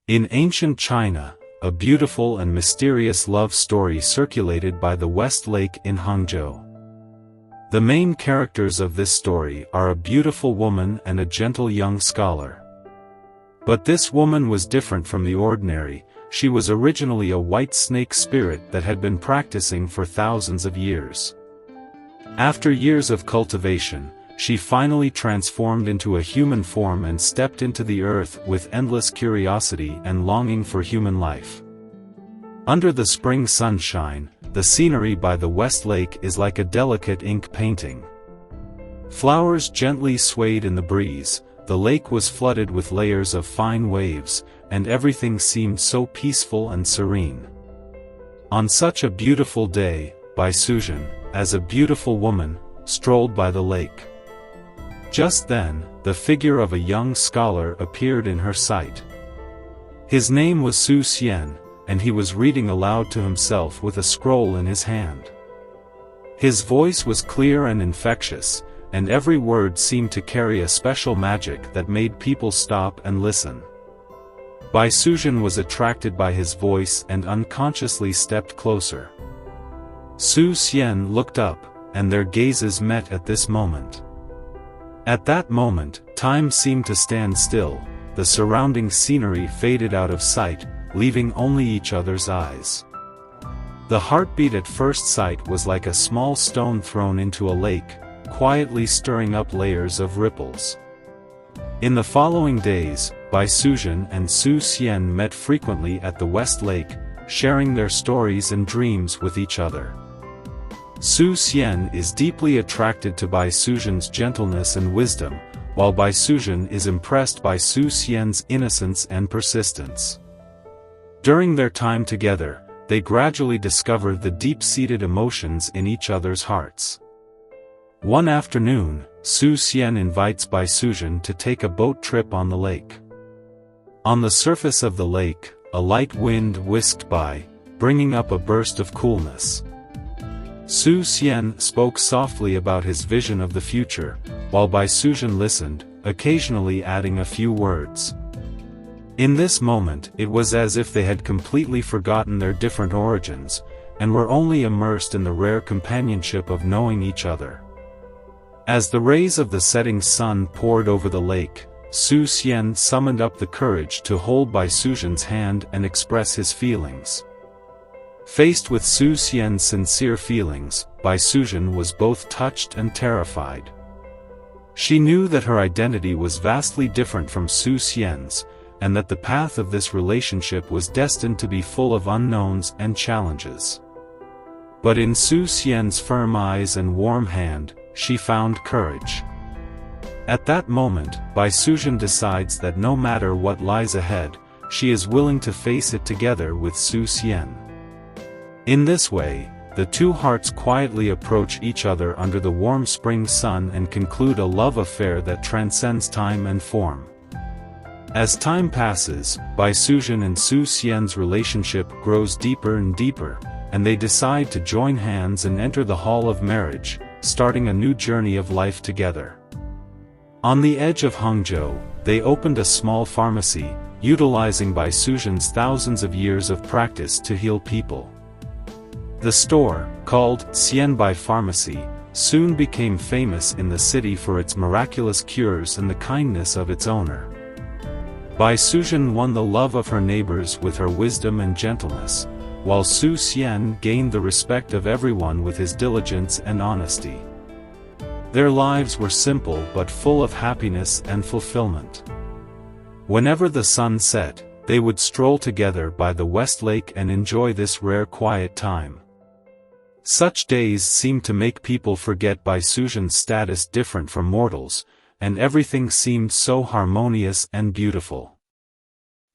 In ancient China, a beautiful and mysterious love story circulated by the West Lake in Hangzhou. The main characters of this story are a beautiful woman and a gentle young scholar. But this woman was different from the ordinary. She was originally a white snake spirit that had been practicing for thousands of years. After years of cultivation, she finally transformed into a human form and stepped into the earth with endless curiosity and longing for human life. Under the spring sunshine, the scenery by the West Lake is like a delicate ink painting. Flowers gently swayed in the breeze, the lake was flooded with layers of fine waves, and everything seemed so peaceful and serene. On such a beautiful day, Suzhen, as a beautiful woman, strolled by the lake. Just then, the figure of a young scholar appeared in her sight. His name was Xian, and he was reading aloud to himself with a scroll in his hand. His voice was clear and infectious, and every word seemed to carry a special magic that made people stop and listen. Suzhen was attracted by his voice and unconsciously stepped closer. Xian looked up, and their gazes met at this moment. At that moment, time seemed to stand still, the surrounding scenery faded out of sight, leaving only each other's eyes. The heartbeat at first sight was like a small stone thrown into a lake, quietly stirring up layers of ripples. In the following days, Suzhen and Xian met frequently at the West Lake, sharing their stories and dreams with each other. Xian is deeply attracted to Suzhen's gentleness and wisdom, while Suzhen is impressed by Xian's innocence and persistence. During their time together, they gradually discover the deep-seated emotions in each other's hearts. One afternoon, Xian invites Suzhen to take a boat trip on the lake. On the surface of the lake, a light wind whisked by, bringing up a burst of coolness. Xian spoke softly about his vision of the future, while Suzhen listened, occasionally adding a few words. In this moment, it was as if they had completely forgotten their different origins, and were only immersed in the rare companionship of knowing each other. As the rays of the setting sun poured over the lake, Xian summoned up the courage to hold Suzhen's hand and express his feelings. Faced with Xian's sincere feelings, Suzhen was both touched and terrified. She knew that her identity was vastly different from Xian's, and that the path of this relationship was destined to be full of unknowns and challenges. But in Xian's firm eyes and warm hand, she found courage. At that moment, Suzhen decides that no matter what lies ahead, she is willing to face it together with Xian. In this way, the two hearts quietly approach each other under the warm spring sun and conclude a love affair that transcends time and form. As time passes, Suzhen and Xian's relationship grows deeper and deeper, and they decide to join hands and enter the hall of marriage, starting a new journey of life together. On the edge of Hangzhou, they opened a small pharmacy, utilizing Suzhen's thousands of years of practice to heal people. The store, called Xian Pharmacy, soon became famous in the city for its miraculous cures and the kindness of its owner. Suzhen won the love of her neighbors with her wisdom and gentleness, while Xian gained the respect of everyone with his diligence and honesty. Their lives were simple but full of happiness and fulfillment. Whenever the sun set, they would stroll together by the West Lake and enjoy this rare quiet time. Such days seemed to make people forget Suzhen's status different from mortals, and everything seemed so harmonious and beautiful.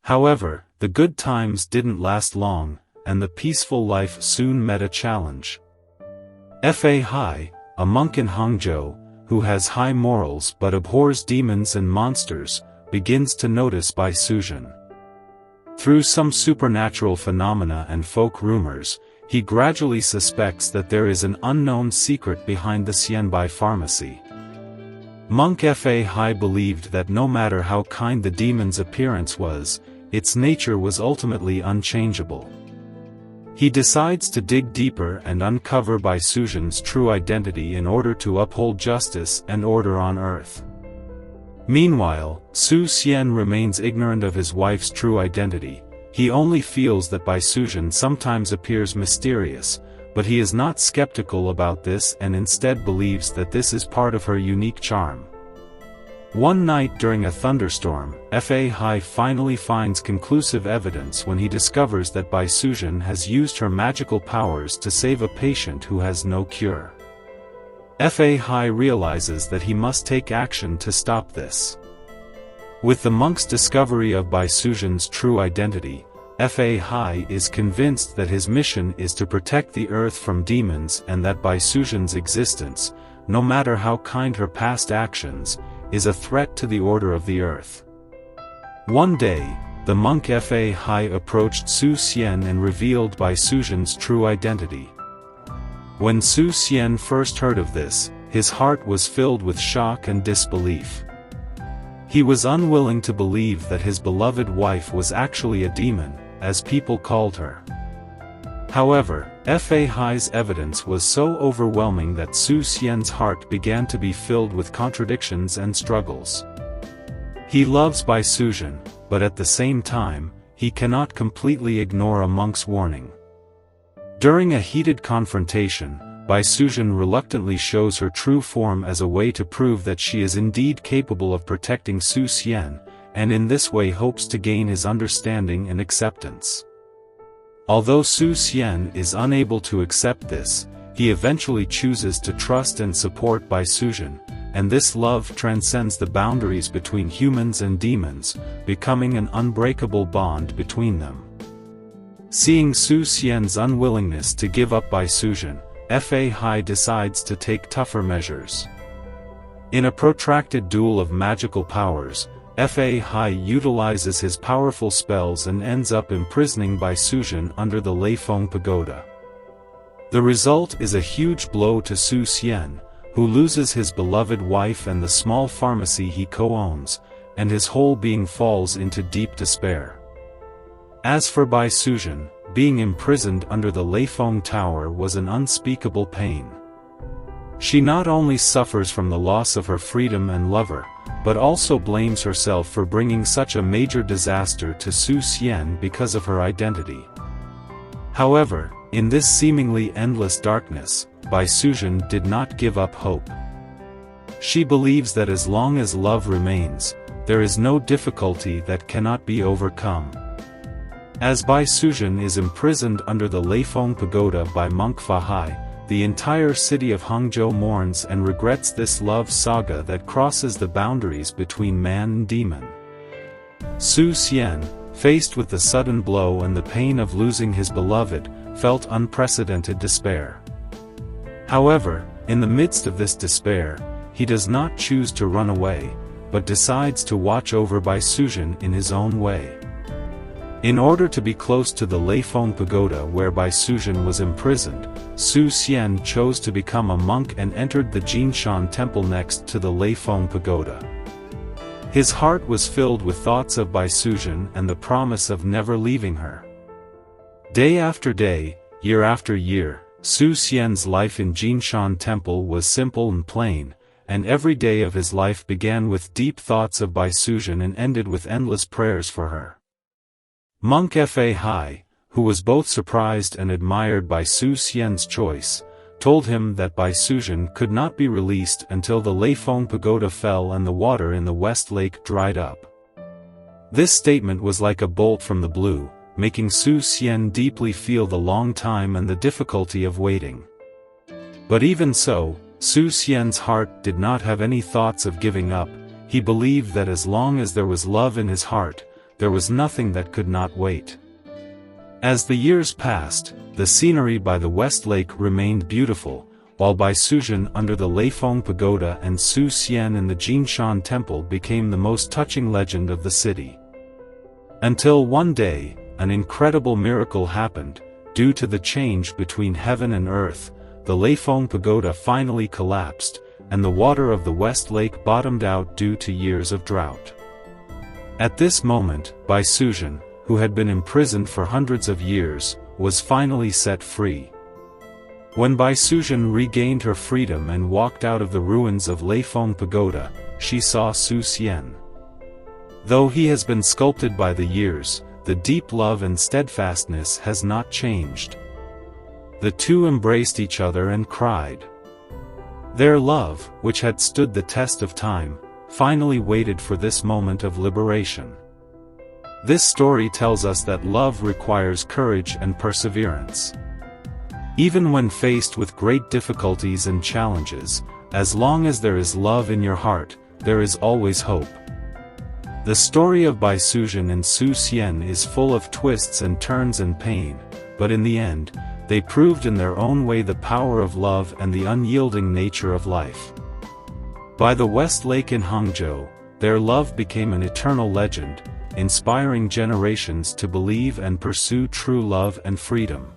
However, the good times didn't last long, and the peaceful life soon met a challenge. Fahai, a monk in Hangzhou, who has high morals but abhors demons and monsters, begins to notice Suzhen. Through some supernatural phenomena and folk rumors, he gradually suspects that there is an unknown secret behind the Xian Pharmacy. Monk Fahai believed that no matter how kind the demon's appearance was, its nature was ultimately unchangeable. He decides to dig deeper and uncover Bai Suzhen's true identity in order to uphold justice and order on Earth. Meanwhile, Xian remains ignorant of his wife's true identity. He only feels that Bai Suzhen sometimes appears mysterious, but he is not skeptical about this and instead believes that this is part of her unique charm. One night during a thunderstorm, Fahai finally finds conclusive evidence when he discovers that Bai Suzhen has used her magical powers to save a patient who has no cure. Fahai realizes that he must take action to stop this. With the monk's discovery of Bai Suzhen's true identity, Fahai is convinced that his mission is to protect the earth from demons and that Bai Suzhen's existence, no matter how kind her past actions, is a threat to the order of the earth. One day, the monk Fahai approached Xian and revealed Bai Suzhen's true identity. When Xian first heard of this, his heart was filled with shock and disbelief. He was unwilling to believe that his beloved wife was actually a demon, as people called her. However, Fahai's evidence was so overwhelming that Xian's heart began to be filled with contradictions and struggles. He loves Bai Suzhen, but at the same time, he cannot completely ignore a monk's warning. During a heated confrontation, Bai Suzhen reluctantly shows her true form as a way to prove that she is indeed capable of protecting Xian, and in this way hopes to gain his understanding and acceptance. Although Xian is unable to accept this, he eventually chooses to trust and support Bai Suzhen, and this love transcends the boundaries between humans and demons, becoming an unbreakable bond between them. Seeing Xian's unwillingness to give up Bai Suzhen, Fahai decides to take tougher measures. In a protracted duel of magical powers, Fahai utilizes his powerful spells and ends up imprisoning Bai Suzhen under the Leifeng Pagoda. The result is a huge blow to Xian, who loses his beloved wife and the small pharmacy he co-owns, and his whole being falls into deep despair. As for Bai Suzhen, being imprisoned under the Leifeng Tower was an unspeakable pain. She not only suffers from the loss of her freedom and lover, but also blames herself for bringing such a major disaster to Xian because of her identity. However, in this seemingly endless darkness, Bai Suzhen did not give up hope. She believes that as long as love remains, there is no difficulty that cannot be overcome. As Bai Suzhen is imprisoned under the Leifeng Pagoda by monk Fahai, the entire city of Hangzhou mourns and regrets this love saga that crosses the boundaries between man and demon. Xian, faced with the sudden blow and the pain of losing his beloved, felt unprecedented despair. However, in the midst of this despair, he does not choose to run away, but decides to watch over Bai Suzhen in his own way. In order to be close to the Leifeng Pagoda where Bai Suzhen was imprisoned, Xian chose to become a monk and entered the Jinshan temple next to the Leifeng Pagoda. His heart was filled with thoughts of Bai Suzhen and the promise of never leaving her. Day after day, year after year, Xian's life in Jinshan temple was simple and plain, and every day of his life began with deep thoughts of Bai Suzhen and ended with endless prayers for her. Monk Fahai, who was both surprised and admired by Xian's choice, told him that Bai Suzhen could not be released until the Leifeng Pagoda fell and the water in the West Lake dried up. This statement was like a bolt from the blue, making Xian deeply feel the long time and the difficulty of waiting. But even so, Xian's heart did not have any thoughts of giving up. He believed that as long as there was love in his heart, there was nothing that could not wait. As the years passed, the scenery by the West Lake remained beautiful, while Bai Suzhen under the Leifeng Pagoda and Xian in the Jinshan temple became the most touching legend of the city. Until one day, an incredible miracle happened. Due to the change between heaven and earth, the Leifeng Pagoda finally collapsed, and the water of the West Lake bottomed out due to years of drought. At this moment, Bai Suzhen, who had been imprisoned for hundreds of years, was finally set free. When Bai Suzhen regained her freedom and walked out of the ruins of Leifeng Pagoda, she saw Xian. Though he has been sculpted by the years, the deep love and steadfastness has not changed. The two embraced each other and cried. Their love, which had stood the test of time, finally waited for this moment of liberation. This story tells us that love requires courage and perseverance. Even when faced with great difficulties and challenges, as long as there is love in your heart, there is always hope. The story of Bai Suzhen and Xian is full of twists and turns and pain, but in the end, they proved in their own way the power of love and the unyielding nature of life. By the West Lake in Hangzhou, their love became an eternal legend, inspiring generations to believe and pursue true love and freedom.